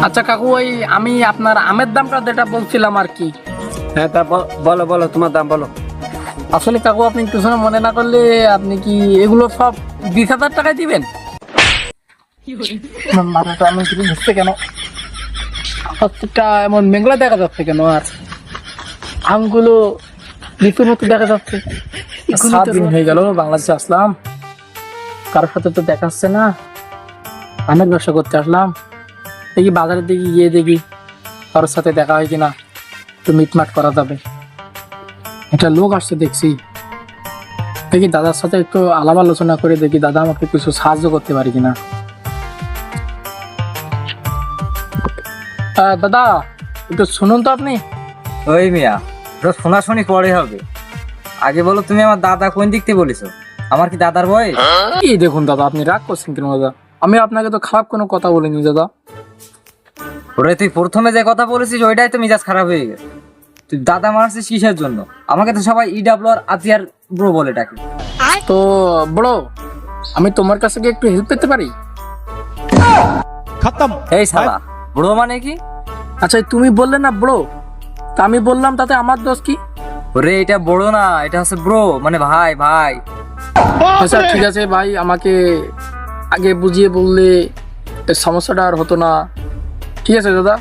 আচ্ছা কাকু, ওই আমি আপনার আমের দামটা যেটা বলছিলাম আর কি। হ্যাঁ, তা বলো বলো, তোমার দাম বলো। আসলে কাকু, আপনি কিছু মনে না করলে আপনি কি এগুলো সব 20,000 টাকায় দিবেন? আমার মাথাটা এমন কিছু হচ্ছে কেন, হাতটা এমন মেঘলা দেখা যাচ্ছে কেন, আর আমগুলো লিচুর মতো দেখা যাচ্ছে। 7 দিন হয়ে গেল বাংলাদেশে আসলাম, কারোর সাথে তো দেখাচ্ছে না। আমের ব্যবসা করতে আসলাম, দেখি বাজারের দিকে গিয়ে দেখি কারোর সাথে দেখা হয় কিনা, একটু মিটমাট করা যাবে। একটা লোক আসছে দেখছি, দেখি দাদার সাথে একটু আলাপ আলোচনা করে দেখি দাদা আমাকে কিছু সাহায্য করতে পারি কিনা। দাদা একটু শুনুন তো আপনি। ওই মিয়া, ওটা শোনাশুনি পরে হবে, আগে বলো তুমি আমার দাদা কোন দিক থেকে বলেছো? আমার কি দাদার বয়স? কি দেখুন দাদা, আপনি রাগ করছেন কেন দাদা? আমি আপনাকে তো খারাপ কোনো কথা বলিনি দাদা। ওরে তুই প্রথমে যে কথা বলেছিস ওইটাই তো মেজাজ খারাপ হয়ে গেছে। তুই দাদা মারছিস কিসের জন্য? আমাকে তো সবাই ইডাব্লিউ আর আতিয়ার ব্রো বলে ডাকে। তো বড়, আমি তোমার কাছে কি একটু হেল্প পেতে পারি? खत्म। এই শালা, ব্রো মানে কি? আচ্ছা, তুমি বললে না ব্রো, তা আমি বললাম, তাতে আমার দোষ কি? ওরে এটা বড় না, এটা হচ্ছে ব্রো, মানে ভাই ভাই। আচ্ছা ঠিক আছে ভাই, আমাকে আগে বুঝিয়ে বললে এই সমস্যাটা আর হতো না। ঠিক আছে দাদা।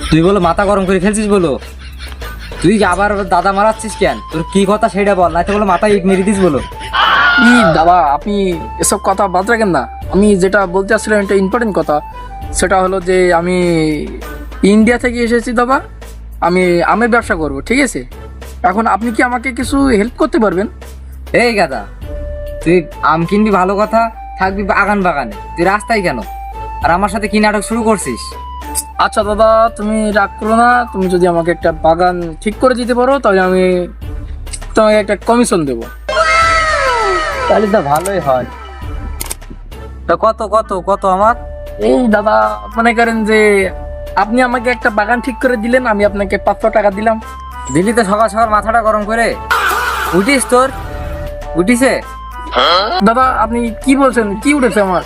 তুই বলো মাথা গরম করে খেলছিস বলো? তুই আবার দাদা মারাচ্ছিস কেন? তোর কি কথা সেটা বল, না তো বলো মাথা ইট মেরে দিস বলো। ই দাদা, আপনি এসব কথা বাদ রাখেন না। আমি যেটা বলতে আসছিলাম একটা ইম্পর্টেন্ট কথা, সেটা হলো যে আমি ইন্ডিয়া থেকে এসেছি দাদা, আমি আমের ব্যবসা করব, ঠিক আছে? এখন আপনি কি আমাকে কিছু হেল্প করতে পারবেন? এই গাদা, তুই আম কিনবি ভালো কথা, থাকবি বাগান বাগানে, তুই রাস্তায় কেন? আর আমার সাথে কি নাটক শুরু করছিস? আচ্ছা দাদা, তুমি রাগ করো না। তুমি যদি আমাকে একটা বাগান ঠিক করে দিতে পারো, তাহলে আমি তোমাকে একটা কমিশন দেবো। তাহলে তো ভালোই হয়। তা কত কত কত আমার? এই দাদা, মনে করেন যে আপনি আমাকে একটা বাগান ঠিক করে দিলেন, আমি আপনাকে 500 টাকা দিলাম। দিল্লি তো সকাল সকাল মাথাটা গরম করে উঠিস, তোর উঠিছে? দাদা আপনি কি বলছেন? কি উঠেছে আমার?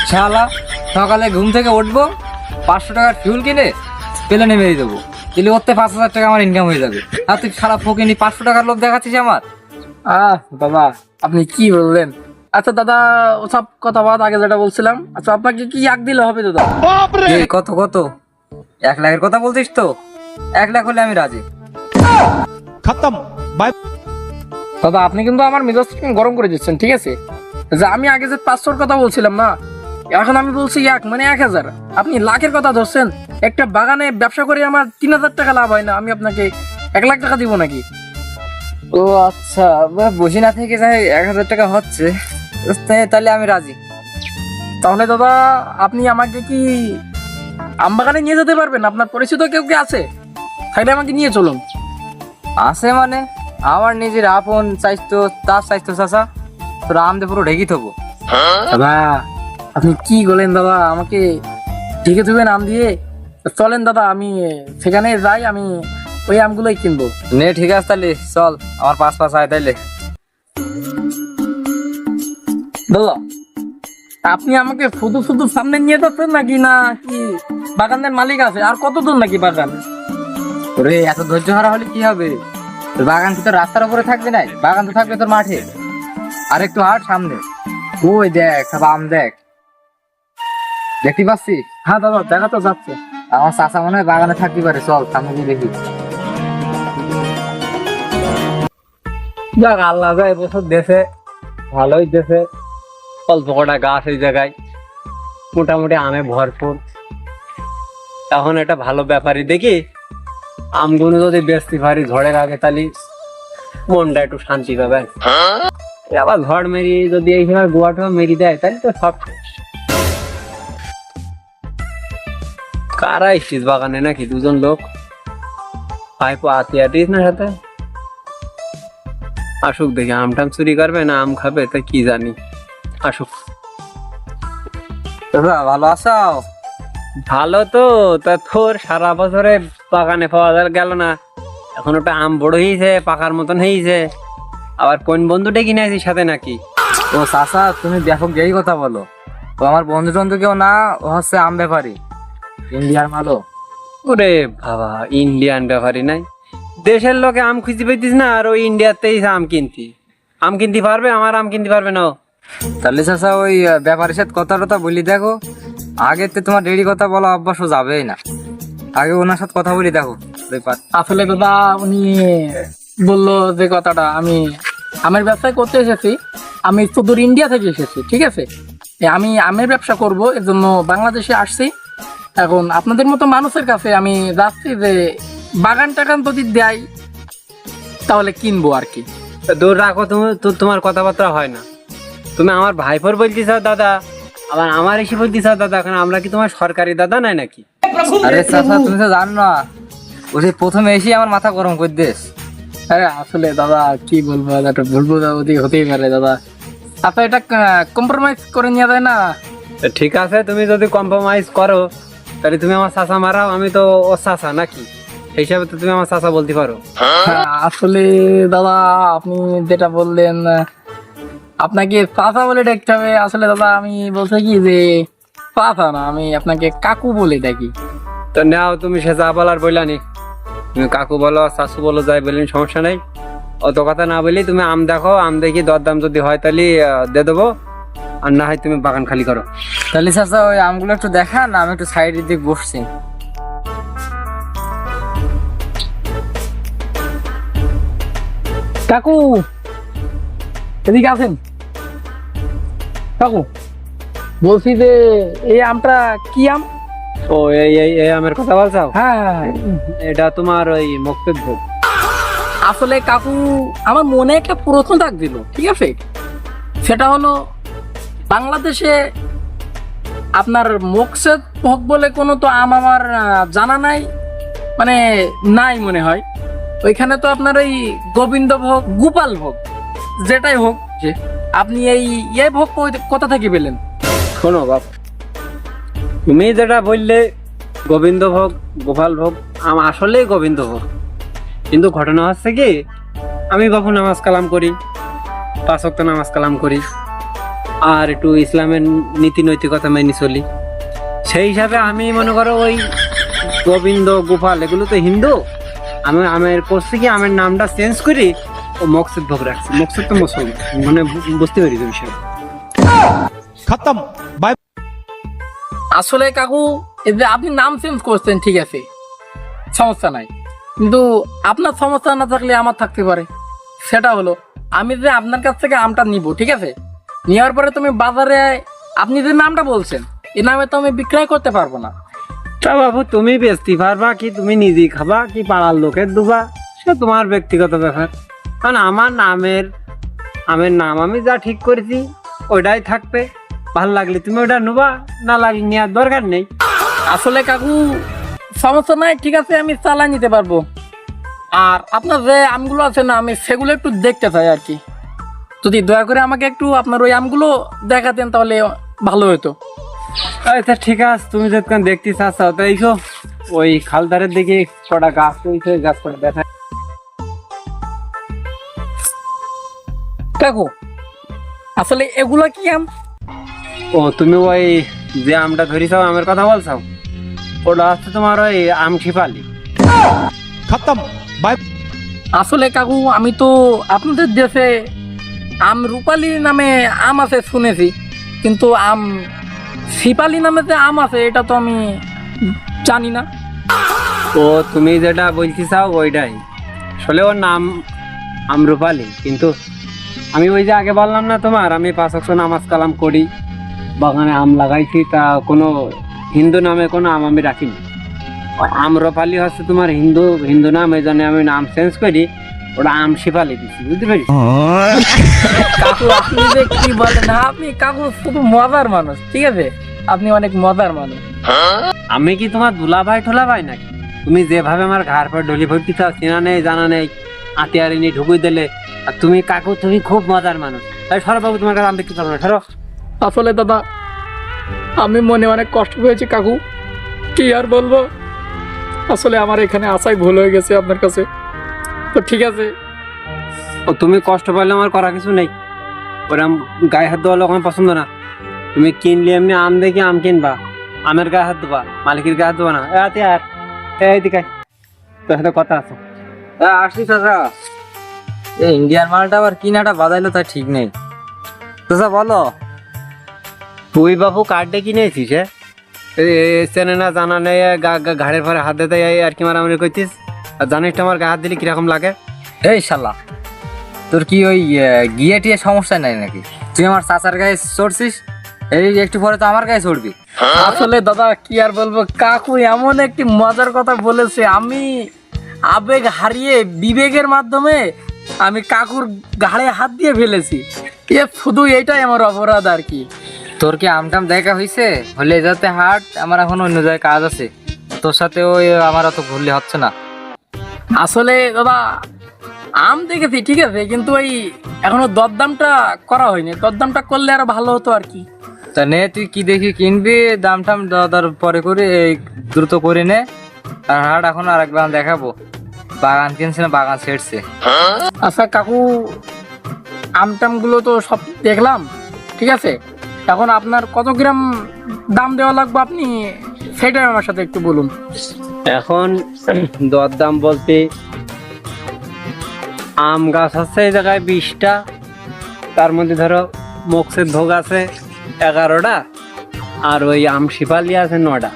শালা, সকালে ঘুম থেকে উঠবো, 500 টাকার ফিউল কিনে প্লেনে মেরে দেবো, দিলে ওতে 5,000 টাকা আমার ইনকাম হয়ে যাবে। আর তুই খারাপ ফকিনি 500 টাকার লোভ দেখাচ্ছিস আমার। দাদা আপনি কি বললেন? আচ্ছা দাদা, ওসব কথা বাদ, আগে যেটা বলছিলাম। আচ্ছা, আপনাকে কি আগ দিলে হবে দাদা? এই কত কত? 1 লাখের কথা বলছিস তো? 1 লাখ হলে আমি রাজি। खत्म। बाय। দাদা আপনি কিন্তু আমার মেজাজ গরম করে দিচ্ছেন, ঠিক আছে? যে আমি আগে যে 500-র কথা বলছিলাম না, এখন আমি বলছি 1, মানে 1,000। আপনি লাখের কথা ধরছেন। একটা বাগানে ব্যবসা করে আমার 3,000 টাকা লাভ হয় না, আমি আপনাকে 1 লাখ টাকা দিব নাকি? ও আচ্ছা, বসে না থেকে যাই 1,000 টাকা হচ্ছে, তাহলে আমি রাজি। তাহলে দাদা আপনি আমাকে কি আম বাগানে নিয়ে যেতে পারবেন? আপনার পরিচিত কেউ কি আছে? তাহলে আমাকে নিয়ে চলুন। আছে মানে? আমার নিজের আপন চাইতো, তার চাইতো চাচা, তোর আম দিয়ে পুরো ঢেকি থবো। দাদা আপনি কি বলেন দাদা? আমাকে ঢেকে দেবেন আম দিয়ে? চলেন দাদা, আমি সেখানে যাই, আমি ওই আমগুলোই কিনবো। নে ঠিক আছে, তাহলে চল, আমার 5 আয় তাইলে। দাদা আপনি আমাকে শুধু শুধু সামনে নিয়ে যাচ্ছেন নাকি, না কি বাগানের মালিক আছে? আর কত দূর নাকি বাগান? ওরে এত ধৈর্য হারা হলে কি হবে? তোর বাগান কি তোর রাস্তার উপরে থাকবে? নাই, বাগান তো থাকবে তোর মাঠে। আর একটু হাট সামনে, ওই দেখ সব আম দেখ, দেখতে পাচ্ছিস? হ্যাঁ দাদা, দেখা তো যাচ্ছে। আমার চাচা মনে হয় বাগানে থাকতে পারে, চল সামনে গিয়ে দেখি। যাক, আল্লাহ যায় এবছর দেশে ভালোই দেশে, অল্প কটা গাছ এই জায়গায়, মোটামুটি আমে ভরপুর। এখন একটা ভালো ব্যাপারই দেখি, আমগুলো যদি বেচতে পারি ঝড়ের আগে, তাহলে মনটা একটু শান্তি পাবে। আবার ঝড় মেরি যদি এই সময় গোয়াটা মেরি দেয়, তাহলে তো সব শেষ। কারা এসছিস বাগানে? নাকি 2জন লোক? ভাইপো আতিয়াটিস না সাথে? আসুক দেখি, আমটাম চুরি করবে না আম খাবে, তা কি জানি। আসুক। তোরা ভালো আছো? ভালো তো। তা তোর সারা বছরে বাগানে পাওয়া গেল না, এখন ওটা আম বড় হয়েছে, পাকার মতন হয়েছে। আবার কোন বন্ধুটা কিনে আছিস সাথে নাকি? ও চাচা, তুমি ব্যাপক যেই কথা বলো, ও আমার বন্ধু টন্ধু কেউ না, ও হচ্ছে আম ব্যাপারী, ইন্ডিয়ার মালো। ওরে বাবা, ইন্ডিয়ান ব্যাপারই নাই, দেশের লোকে আম খুঁজে পেতিস না, আর ওই ইন্ডিয়াতেই আম কিনতে পারবে, আমার আম কিনতে পারবে না ও। তাহলে চাচা ওই ব্যাপারীর সাথে কথা টথা বলি দেখো, আগে তো তোমার ডেরি কথা বলা অভ্যাসও যাবেই না, আগে ওনার সাথে কথা বলি দেখো ব্যাপার। আসলে দাদা উনি বললো যে কথাটা, আমি আমের ব্যবসা করতে এসেছি, আমি সুদূর ইন্ডিয়া থেকে এসেছি, ঠিক আছে, আমি আমের ব্যবসা করব, এর জন্য বাংলাদেশে আসছি। এখন আপনাদের মতো মানুষের কাছে আমি যাচ্ছি যে বাগান টাগান যদি দেয় তাহলে কিনবো আর কি। তা দূর রাখো, তুমি তোমার কথাবার্তা হয় না, তুমি আমার ভাইপোর বলতে চাও দাদা, আবার আমার এসে বলতে চাও দাদা, এখন আমরা কি তোমার সরকারি দাদা নাই নাকি? আরে চাচা তুমি তো জানো না, ও সেই প্রথমে এসে আমার মাথা গরম করে দিস। আরে আসলে দাদা কি বলবো, একটা ভুলবো হতেই পারে দাদা, আচ্ছা এটা কম্প্রোমাইজ করে নেওয়া যায় না? তা ঠিক আছে, তুমি যদি কম্প্রোমাইজ করো তাহলে তুমি আমার চাচা মারাও, আমি তো ও চাচা নাকি, সেই হিসাবে তো তুমি আমার চাচা বলতে পারো। আসলে দাদা আপনি যেটা বললেন আপনাকে চাচা বলে ডাকতে হবে, আসলে দাদা আমি বলছি কি যে চাচা না, আমি আপনাকে কাকু বলে ডাকি। তো নাও, তুমি সে যা বলার বললানি, তুমি কাকু বলো শাশু বলো, যাই বললেন সমস্যা নাই, অত কথা না বলি তুমি আম দেখো, আম দেখি দরদাম যদি হয় তাহলে দিয়ে দেবো, আর না হয় তুমি বাগান খালি করো। তাহলে চাচা ওই আমগুলো একটু দেখান, আমি একটু সাইডের দিকে বসছি। কাকু এদিকে আছেন? কাকু বলছি যে এই আমটা কি আম? ও এই এই এই আমের কথা বলছো? হ্যাঁ এটা তোমার ওই মক্তেদ ভোগ। আসলে কাকু আমার মনে একটা প্রশ্ন থাকছিল, ঠিক আছে, সেটা হলো বাংলাদেশে আপনার মকসেদ ভোগ বলে কোনো তো আম আমার জানা নাই, মানে নাই মনে হয়। ওইখানে তো আপনার ওই গোবিন্দ ভোগ, গোপাল ভোগ, যেটাই হোক, যে আপনি এই ভোগ কোথা থেকে পেলেন? শোনো বাপ, তুমি যেটা বললে গোবিন্দ ভোগ, গোপাল ভোগ, আম আসলেই গোবিন্দ ভোগ, কিন্তু ঘটনা হচ্ছে কি, আমি বাপু নামাজ কালাম করি, 5 ওয়াক্ত নামাজ কালাম করি, আর একটু ইসলামের নীতি নৈতিকতা মেনে চলি, সেই হিসাবে আমি মনে করো ওই গোবিন্দ গোপাল এগুলো তো হিন্দু, আমি আমের করছি কি আমের নামটা চেঞ্জ করি, ও মকসুদ ভোগ রাখছি, মকসুদ তো মুসলমান, মানে বুঝতে পারি তো বিষয়। खत्म बाय। আসলে কাকু এই যে আপনি নাম চেঞ্জ করছেন, ঠিক আছে, সমস্যা নাই, কিন্তু আপনার সমস্যা না থাকলে আমার থাকতে পারে। সেটা হলো আমি যে আপনার কাছ থেকে আমটা নিব, ঠিক আছে, নেওয়ার পরে তুমি বাজারে আপনি যে নামটা বলছেন এই নামে তো আমি বিক্রয় করতে পারবো না। তা বাবু তুমি বেচতে পারবা কি, তুমি নিজেই খাবা কি পাড়ার লোকের দুবা, সে তোমার ব্যক্তিগত ব্যাপার, কারণ আমার আমের নাম আমি যা ঠিক করেছি ওইটাই থাকবে, ভালো লাগলে তুমি ওটা নেবা, না লাগলে নেওয়ার দরকার নেই। আসলে কাকু সমস্যা নাই, ঠিক আছে, আমি চালাই নিতে পারবো। আর আপনার যে আমগুলো আছে না, আমি সেগুলো একটু দেখতে চাই আর কি, যদি দয়া করে আমাকে একটু আপনার ওই আমগুলো দেখাতেন তাহলে ভালো হতো। আচ্ছা ঠিক আছে, তুমি যখন দেখতে চাচ্ছ তো এইসো, ওই খালদারের দিকে কটা গাছ রয়েছে, গাছ কটা দেখা। কাকু আসলে এগুলা কি আম? ও তুমি ওই যে আমটা ধরিছাও আমের কথা বলছো, ওটা হচ্ছে তোমার ওই আম খিপালি। खत्म बाय। আসলে কাকু আমি তো আপনাদের দেশে আম রূপালী নামে আম আছে শুনেছি, কিন্তু আম শিপালি নামে যে আম আছে এটা তো আমি জানি না। ও তুমি যেটা বলতে চাও ওইটাই, আসলে ওর নাম আমরুপালি, কিন্তু আমি ওই যে আগে বললাম না তোমার, আমি 5 ওয়াক্ত নামাজ কালাম করি, বাগানে আম লাগাইছি, তা কোনো হিন্দু নামে কোনো আম আমি রাখিনি, ওই আমরুপালি হচ্ছে তোমার হিন্দু নাম, এই জন্য আমি নাম চেঞ্জ করি, ওটা আম শিপালি দিচ্ছি, বুঝতে পারি? কাকু আপনি যে কি বলেন, আপনি কাকু শুধু মজার মানুষ, ঠিক আছে, আপনি অনেক মজার মানুষ। আমি কি তোমার দুলাভাই ঠোলাভাই নাকি? তুমি যেভাবে আমার ঘর পর ডলি ভর্তি চাও, চেনা নেই জানা নেই, আতিয়ারি নিয়ে ঢুকুই দিলে, আর তুমি কাকু তুমি খুব মজার মানুষ, তাই সরো বাবু, তোমার কাছে আম দেখতে পারবো না, সরো। আসলে দাদা আমি মনে অনেক কষ্ট পেয়েছি কাকু, কি আর বলবো, আসলে আমার এখানে আসাই ভুল হয়ে গেছে আপনার কাছে, তো ঠিক আছে। ও তুমি কষ্ট পাইলে আমার করা কিছু নেই, ওরম গায়ে হাত দেওয়া লোক আমার পছন্দ না, তুমি কিনলে এমনি আম দেখে আম কিনবা, আমের গায়ে হাত দেবা, মালিকের গায়ে হাত দেবা না। এতে আর এইদিকে আয়। তোর সাথে কথা আছে। আসি চাচা, এই ইন্ডিয়ান মালটা আবার কিনাটা বাজাইলো তা ঠিক নেই। চাচা বলো। তুই বাবু কার্ডে কিনেছিস? চেনে না জানা নেই, ঘাড়ের পরে হাত দিতে আর কি মারামারি করতিস। আর জানিস তো আমার গায়ে হাত দিলে কিরকম লাগে। এই শালা, তোর কি ওই গিয়ে টিয়ে সমস্যা নাই নাকি? তুই আমার চাচার গায়ে চড়ছিস, এই একটু পরে তো আমার গায়ে চড়বি। আসলে দাদা কি আর বলবো, কাকু এমন একটি মজার কথা বলেছে, আমি আবেগ হারিয়ে বিবেকের মাধ্যমে আমি কাকুর ঘাড়ে হাত দিয়ে ফেলেছি। শুধু এইটাই আমার অপরাধ আর কি। তোর কি আমটাম দেখা হয়েছে? হলে যাতে হাট, আমার এখন অন্য জায়গায় কাজ আছে, তোর সাথে ওই আমার অত ঘুরলে হচ্ছে না। আসলে দাদা আম দেখেছি ঠিক আছে, কিন্তু ওই এখনো দরদামটা করা হয়নি, দরদামটা করলে আরো ভালো হতো আর কি। তা নে, তুই কি দেখি কিনবি, দাম টাম দর পরে করে এই দ্রুত করে নে। আর হাট এখন আর একবার দেখাবো, বাগান কিনছে না বাগান ছেড়ছে। আচ্ছা কাকু, আমটাম গুলো তো সব দেখলাম ঠিক আছে, এখন আপনার কত গ্রাম দাম দেওয়া লাগবে আপনি সেটাই আমার সাথে একটু বলুন। এখন দরদাম বলতে, আম গাছ আছে এই জায়গায় 20টা, তার মধ্যে ধরো মক্সের ভোগ আছে 11টা, আর ওই আম শিপালি আছে 9টা।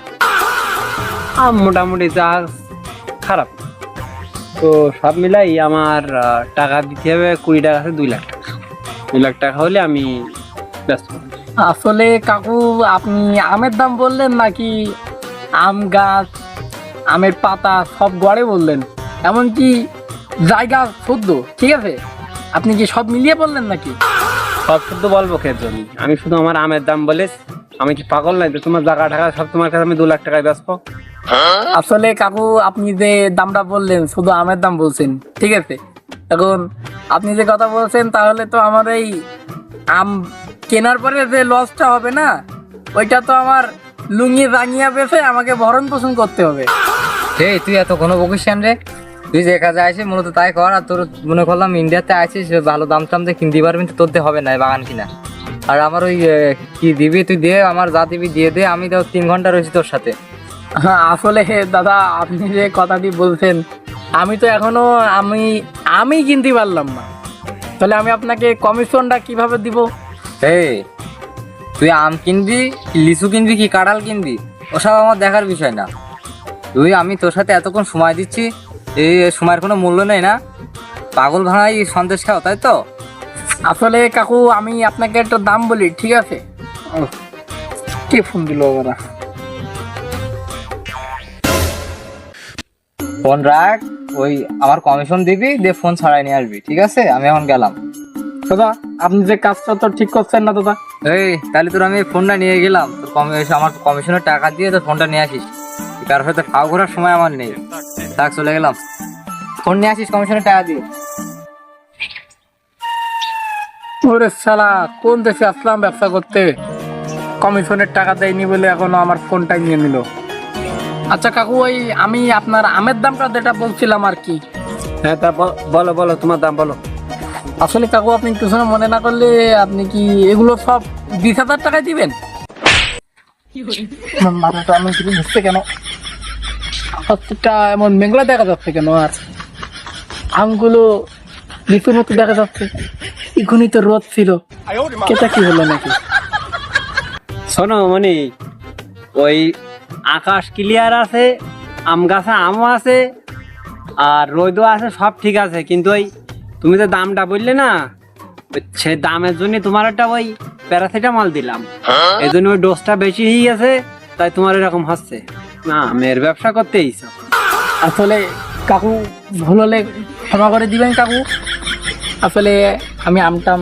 আম মোটামুটি যা খারাপ, তো সব মিলাই আমার টাকা দিতে হবে 20 টাকা আছে 2 লাখ টাকা। 2 লাখ টাকা হলে আমি ব্যস্ত। আসলে কাকু আপনি আমের দাম বললেন নাকি আম গাছ, আমের পাতা সব গড়ে বললেন, এমনকি জায়গা শুদ্ধ ঠিক আছে, আপনি কি সব মিলিয়ে বললেন নাকি? সব শুদ্ধ বলবো খের জন্য, আমি শুধু আমার আমের দাম বলে, আমি কি পাগল নাই যে তোমার জায়গা টাকা সব তোমার কাছে আমি 2 লাখ টাকায় বেচবো? আসলে কাকু আপনি যে দামটা বললেন শুধু আমের দাম বলছেন ঠিক আছে, এখন আপনি যে কথা বলছেন তাহলে তো আমার এই আম কেনার পরে যে লসটা হবে না, ওইটা তো আমার লুঙ্গি রাঙিয়া বেছে আমাকে ভরণ পোষণ করতে হবে। এই তুই এত কোনো বকিস কেন রে? তুই যে কাজে আসিস মূলত তাই কর। আর তোর মনে করলাম ইন্ডিয়াতে আসিস, ভালো দাম টাম দিয়ে কিনতে পারবি, তো তোর দিয়ে হবে না এই বাগান কিনা। আর আমার ওই কি দিবি তুই দে, আমার যা দিবি দিয়ে দে, আমি তো 3 ঘন্টা রয়েছি তোর সাথে। হ্যাঁ আসলে দাদা আপনি যে কথাটি বলছেন, আমি তো এখনো আমি কিনতে পারলাম না, তাহলে আমি আপনাকে কমিশনটা কিভাবে দিব? এই তুই আম কিনবি, লিচু কিনবি, কি কাঁঠাল কিনবি, ওসব আমার দেখার বিষয় না। আমি তোর সাথে এতক্ষণ সময় দিচ্ছি, এই সময়ের কোনো মূল্য নেই না? পাগল ভাঙাই সন্দেশ খাও তাই তো? আসলে কাকু আমি আপনাকে একটা দাম বলি ঠিক আছে। কে ফোন দিল ওরা? ফোন রাখ, ওই আমার কমিশন দিবি, দিয়ে ফোন ছাড়াই নিয়ে আসবি ঠিক আছে? আমি এখন গেলাম। দাদা আপনি যে কাজটা তো ঠিক করছেন না দাদা। এই তাহলে তোর আমি ফোনটা নিয়ে গেলাম, তোর আমার কমিশনের টাকা দিয়ে তোর ফোনটা নিয়ে আসিস। কারোর সাথে ফাও করার সময় আমার নেই, থাক চলে গেলাম। ফোন নিয়ে আসিস কমিশনের টাকা দিয়ে। ওরে শালা, কোন দেশে আসলাম ব্যবসা করতে, কমিশনের টাকা দেয়নি বলে এখনো আমার ফোনটাই নিয়ে নিল। আচ্ছা কাকু, ওই আমি আপনার আমের দামটা যেটা বলছিলাম আর কি। হ্যাঁ তা বলো বলো, তোমার দাম বলো। আসলে কাকু আপনি কিছু মনে না করলে আপনি কি এগুলো সব 20,000 টাকায় দিবেন? মাথাটা এমন কিছু হচ্ছে কেন, হস্তটা এমন মেঘলা দেখা যাচ্ছে কেন, আর আমগুলো লিচুর মতো দেখা যাচ্ছে, এখনই তো রোদ ছিল, কেটা কি হলো নাকি? শোনো মনি, ওই আকাশ ক্লিয়ার আছে, আম গাছে আমও আছে, আর রোদও আছে, সব ঠিক আছে, কিন্তু ওই তুমি যে দামটা বললে না, সে দামের জন্য তোমার একটা ওই প্যারাসিটামল দিলাম, এই জন্য ওই ডোজটা বেশি হয়ে গেছে, তাই তোমার এরকম হচ্ছে। না মেয়ের ব্যবসা করতে এইসব। আসলে কাকু ভুল হলে ক্ষমা করে দিবেন কাকু, আসলে আমি আমটাম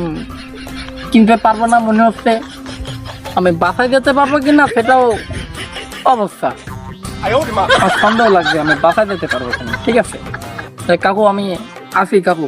কিনতে পারবো না মনে হচ্ছে, আমি বাসায় যেতে পারবো কিনা সেটাও অবস্থা, আমার সন্দেহ লাগছে আমি বাসায় যেতে পারবো কিনা। ঠিক আছে তাই কাকু আমি আসি কাকু।